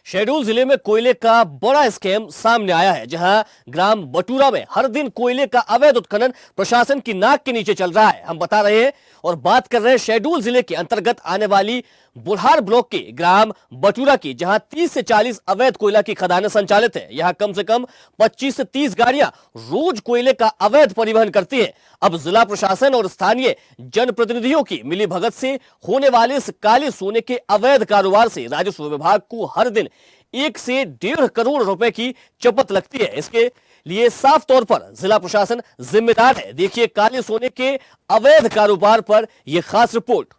शहडोल जिले में कोयले का बड़ा स्कैम सामने आया है, जहां ग्राम बटूरा में हर दिन कोयले का अवैध उत्खनन प्रशासन की नाक के नीचे चल रहा है। हम बता रहे हैं और बात कर रहे हैं शहडोल जिले के अंतर्गत आने वाली बुल्हार ब्लॉक के ग्राम बटूरा की, जहां 30 से 40 अवैध कोयला की खदानें संचालित है। यहां कम से कम 25 से 30 गाड़ियां रोज कोयले का अवैध परिवहन करती है। अब जिला प्रशासन और स्थानीय जनप्रतिनिधियों की मिलीभगत से होने वाले इस काले सोने के अवैध कारोबार से राजस्व विभाग को हर दिन 1 से 1.5 करोड़ रुपए की चपत लगती है। इसके लिए साफ तौर पर जिला प्रशासन जिम्मेदार है। देखिए काले सोने के अवैध कारोबार पर यह खास रिपोर्ट।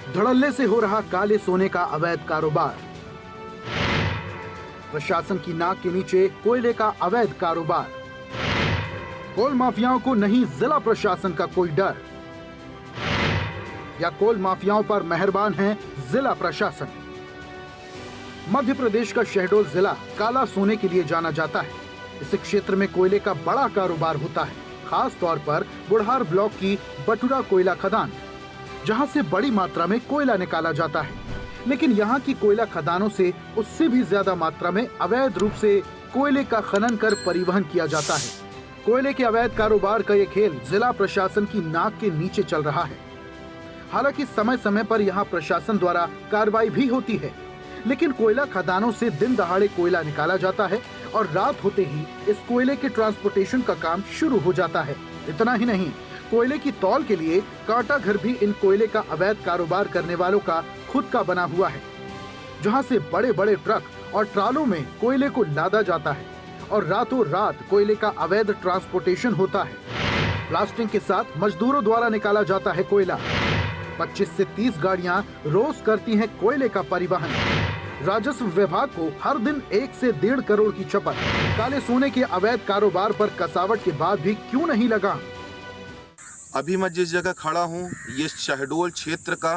धड़ल्ले से हो रहा काले सोने का अवैध कारोबार, प्रशासन की नाक के नीचे कोयले का अवैध कारोबार, कोल माफियाओं को नहीं जिला प्रशासन का कोई डर, या कोल माफियाओं पर मेहरबान है जिला प्रशासन। मध्य प्रदेश का शहडोल जिला काला सोने के लिए जाना जाता है। इस क्षेत्र में कोयले का बड़ा कारोबार होता है, खास तौर पर बुढ़ार ब्लॉक की बटूरा कोयला खदान, जहां से बड़ी मात्रा में कोयला निकाला जाता है। लेकिन यहां की कोयला खदानों से उससे भी ज्यादा मात्रा में अवैध रूप से कोयले का खनन कर परिवहन किया जाता है। कोयले के अवैध कारोबार का ये खेल जिला प्रशासन की नाक के नीचे चल रहा है। हालांकि समय समय पर यहाँ प्रशासन द्वारा कार्रवाई भी होती है, लेकिन कोयला खदानों से दिन दहाड़े कोयला निकाला जाता है और रात होते ही इस कोयले के ट्रांसपोर्टेशन का काम शुरू हो जाता है। इतना ही नहीं, कोयले की तौल के लिए कांटा घर भी इन कोयले का अवैध कारोबार करने वालों का खुद का बना हुआ है, जहां से बड़े बड़े ट्रक और ट्रालों में कोयले को लादा जाता है और रातों रात कोयले का अवैध ट्रांसपोर्टेशन होता है। ब्लास्टिंग के साथ मजदूरों द्वारा निकाला जाता है कोयला। 25 से 30 गाड़ियां रोज करती हैं कोयले का परिवहन। राजस्व विभाग को हर दिन 1 से 1.5 करोड़ की चपत काले सोने के अवैध कारोबार पर कसावट के बाद भी क्यों नहीं लगा। अभी मैं जिस जगह खड़ा हूँ ये शहडोल क्षेत्र का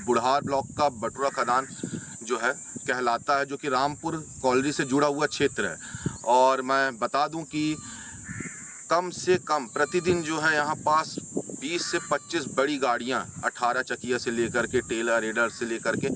बुढ़ार ब्लॉक का बटूरा खदान जो है कहलाता है, जो कि रामपुर कॉलोनी से जुड़ा हुआ क्षेत्र है। और मैं बता दूं कि कम से कम प्रतिदिन जो है यहाँ पास 20 से 25 बड़ी गाड़ियाँ 18 चकिया से लेकर के टेलर रेडर से लेकर के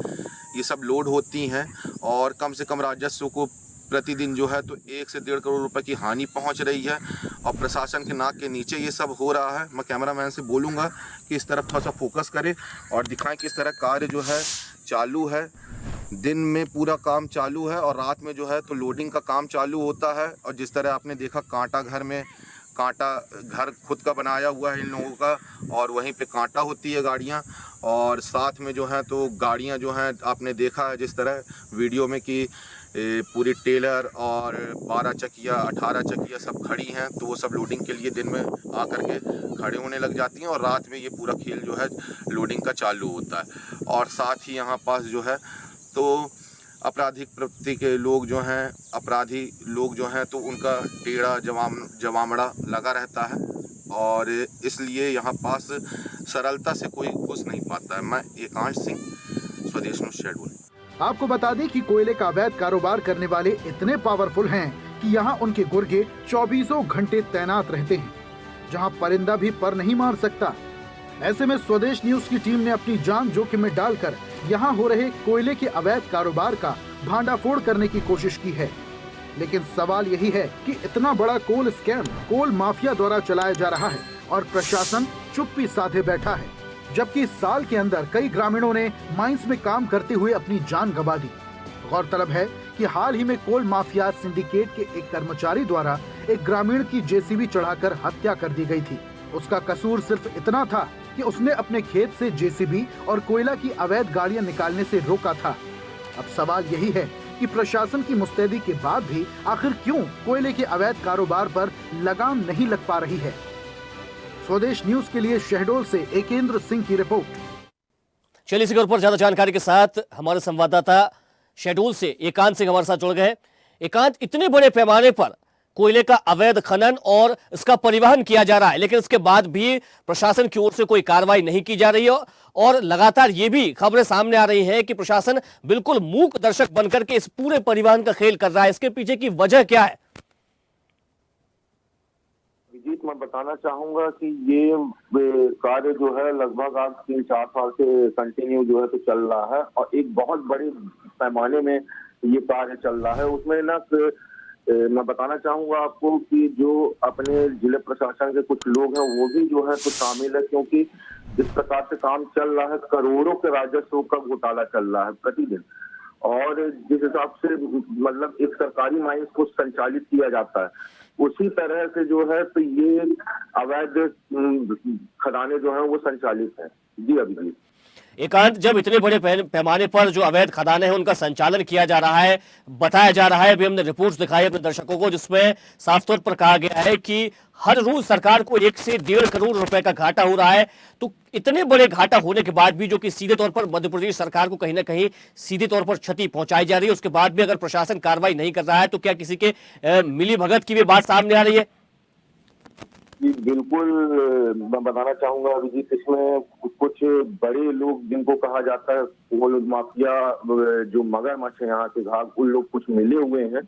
ये सब लोड होती हैं और कम से कम राजस्व को प्रतिदिन जो है तो 1 से 1.5 करोड़ रुपए की हानि पहुंच रही है। और प्रशासन के नाक के नीचे ये सब हो रहा है। मैं कैमरामैन से बोलूँगा कि इस तरफ थोड़ा सा फोकस करें और दिखाएं किस तरह कार्य जो है चालू है। दिन में पूरा काम चालू है और रात में जो है तो लोडिंग का काम चालू होता है। और जिस तरह आपने देखा कांटा घर में कांटा घर खुद का बनाया हुआ है इन लोगों का, और वहीं पे कांटा होती है गाड़ियां। और साथ में जो है तो गाड़ियां जो हैं आपने देखा है जिस तरह वीडियो में कि पूरी टेलर और 12 चकिया 18 चकिया सब खड़ी हैं, तो वो सब लोडिंग के लिए दिन में आकर के खड़े होने लग जाती हैं और रात में ये पूरा खेल जो है लोडिंग का चालू होता है। और साथ ही यहाँ पास जो है तो आपराधिक प्रवृत्ति के लोग जो हैं अपराधी लोग जो हैं तो उनका टेढ़ा जवामड़ा लगा रहता है और इसलिए यहाँ पास सरलता से कोई घुस नहीं पाता है। मैं एकांश सिंह, स्वदेश न्यूज़ शहडोल। आपको बता दें कि कोयले का अवैध कारोबार करने वाले इतने पावरफुल हैं कि यहाँ उनके गुर्गे 24 घंटे तैनात रहते हैं, जहाँ परिंदा भी पर नहीं मार सकता। ऐसे में स्वदेश न्यूज की टीम ने अपनी जान जोखिम में डालकर यहाँ हो रहे कोयले के अवैध कारोबार का भांडाफोड़ करने की कोशिश की है। लेकिन सवाल यही है कि इतना बड़ा कोल स्कैम कोल माफिया द्वारा चलाया जा रहा है और प्रशासन चुप्पी साधे बैठा है, जबकि इस साल के अंदर कई ग्रामीणों ने माइंस में काम करते हुए अपनी जान गंवा दी। गौरतलब है कि हाल ही में कोल माफिया सिंडिकेट के एक कर्मचारी द्वारा एक ग्रामीण की जेसीबी चढ़ाकर हत्या कर दी गई थी। उसका कसूर सिर्फ इतना था कि उसने अपने खेत से जेसीबी और कोयला की अवैध गाड़ियां निकालने से रोका था। अब सवाल यही है कि प्रशासन की मुस्तैदी के बाद भी आखिर क्यों कोयले के अवैध कारोबार पर लगाम नहीं लग पा रही है। स्वदेश न्यूज के लिए शहडोल से एकेंद्र सिंह की रिपोर्ट। चलिए इसी पर ज्यादा जानकारी के साथ हमारे संवाददाता शहडोल से एकांत सिंह हमारे साथ जुड़ गए। एकांत, इतने बड़े पैमाने पर कोयले का अवैध खनन और इसका परिवहन किया जा रहा है, लेकिन इसके बाद भी प्रशासन की ओर से कोई कार्रवाई नहीं की जा रही है और लगातार ये भी खबरें सामने आ रही हैं कि प्रशासन बिल्कुल मूक दर्शक बनकर के इस पूरे परिवहन का खेल कर रहा है। इसके पीछे की वजह क्या है? अभिजीत, अभिजीत, मैं बताना चाहूंगा कि ये कार्य जो है लगभग आज 3-4 साल से कंटिन्यू जो है तो चल रहा है और एक बहुत बड़े पैमाने में ये कार्य चल रहा है। उसमें ना मैं बताना चाहूंगा आपको कि जो अपने जिले प्रशासन के कुछ लोग हैं वो भी जो है तो शामिल है, क्योंकि जिस प्रकार से काम चल रहा है करोड़ों के राजस्व का घोटाला चल रहा है प्रतिदिन। और जिस हिसाब से मतलब एक सरकारी माइंस को संचालित किया जाता है उसी तरह से जो है तो ये अवैध खदानें जो है वो संचालित है। जी अभिजीत। एकांत, जब इतने बड़े पैमाने पर जो अवैध खदानें हैं उनका संचालन किया जा रहा है, बताया जा रहा है, अभी हमने रिपोर्ट्स दिखाई अपने दर्शकों को जिसमें साफ तौर पर कहा गया है कि हर रोज सरकार को 1 से 1.5 करोड़ रुपए का घाटा हो रहा है। तो इतने बड़े घाटा होने के बाद भी जो कि सीधे तौर पर मध्य प्रदेश सरकार को कहीं ना कहीं सीधे तौर पर क्षति पहुंचाई जा रही है, उसके बाद भी अगर प्रशासन कार्रवाई नहीं कर रहा है तो क्या किसी के मिली भगत की भी बात सामने आ रही है? जी बिल्कुल, मैं बताना चाहूंगा अभिजीत, इसमें कुछ बड़े लोग जिनको कहा जाता है वो लोग माफिया, जो मगरमच्छ है यहाँ के घाघ, उन लोग कुछ मिले हुए हैं।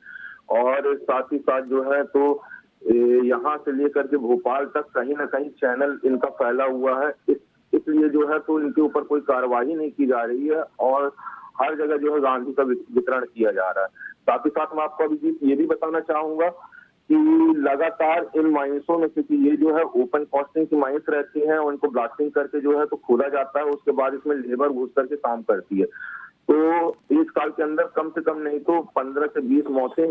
और साथ ही साथ जो है तो यहाँ से लेकर के भोपाल तक कहीं ना कहीं चैनल इनका फैला हुआ है। इसलिए जो है तो इनके ऊपर कोई कार्रवाई नहीं की जा रही है और हर जगह जो है गांधी का वितरण किया जा रहा है। साथ ही साथ मैं आपको अभिजीत ये भी बताना चाहूंगा कि लगातार इन माइंसों में, क्योंकि ये जो है ओपन कास्टिंग की माइंस रहती हैं, उनको ब्लास्टिंग करके जो है तो खोदा जाता है, उसके बाद इसमें लेबर घुस करके काम करती है। तो इस साल के अंदर कम से कम नहीं तो 15 से 20 मौतें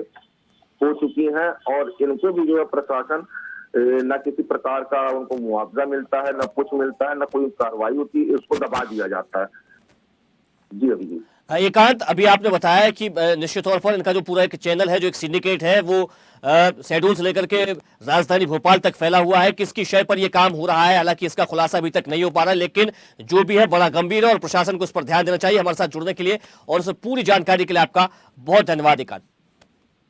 हो चुकी हैं और इनको भी जो है प्रशासन न किसी प्रकार का उनको मुआवजा मिलता है, न कुछ मिलता है, न कोई कार्रवाई होती है, इसको दबा दिया जाता है। जी अभिजीत। एकांत, अभी आपने बताया कि निश्चित तौर पर इनका जो पूरा एक चैनल है, जो एक सिंडिकेट है, वो शहडोल से लेकर के राजधानी भोपाल तक फैला हुआ है। किसकी शय पर यह काम हो रहा है, हालांकि इसका खुलासा अभी तक नहीं हो पा रहा है, लेकिन जो भी है बड़ा गंभीर है और प्रशासन को इस पर ध्यान देना चाहिए। हमारे साथ जुड़ने के लिए और इस पूरी जानकारी के लिए आपका बहुत धन्यवाद एकांत।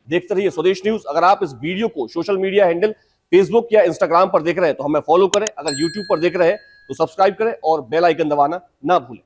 देखते रहिए स्वदेश न्यूज। अगर आप इस वीडियो को सोशल मीडिया हैंडल फेसबुक या इंस्टाग्राम पर देख रहे हैं तो हमें फॉलो करें, अगर यूट्यूब पर देख रहे हैं तो सब्सक्राइब करें और बेल आइकन दबाना ना भूलें।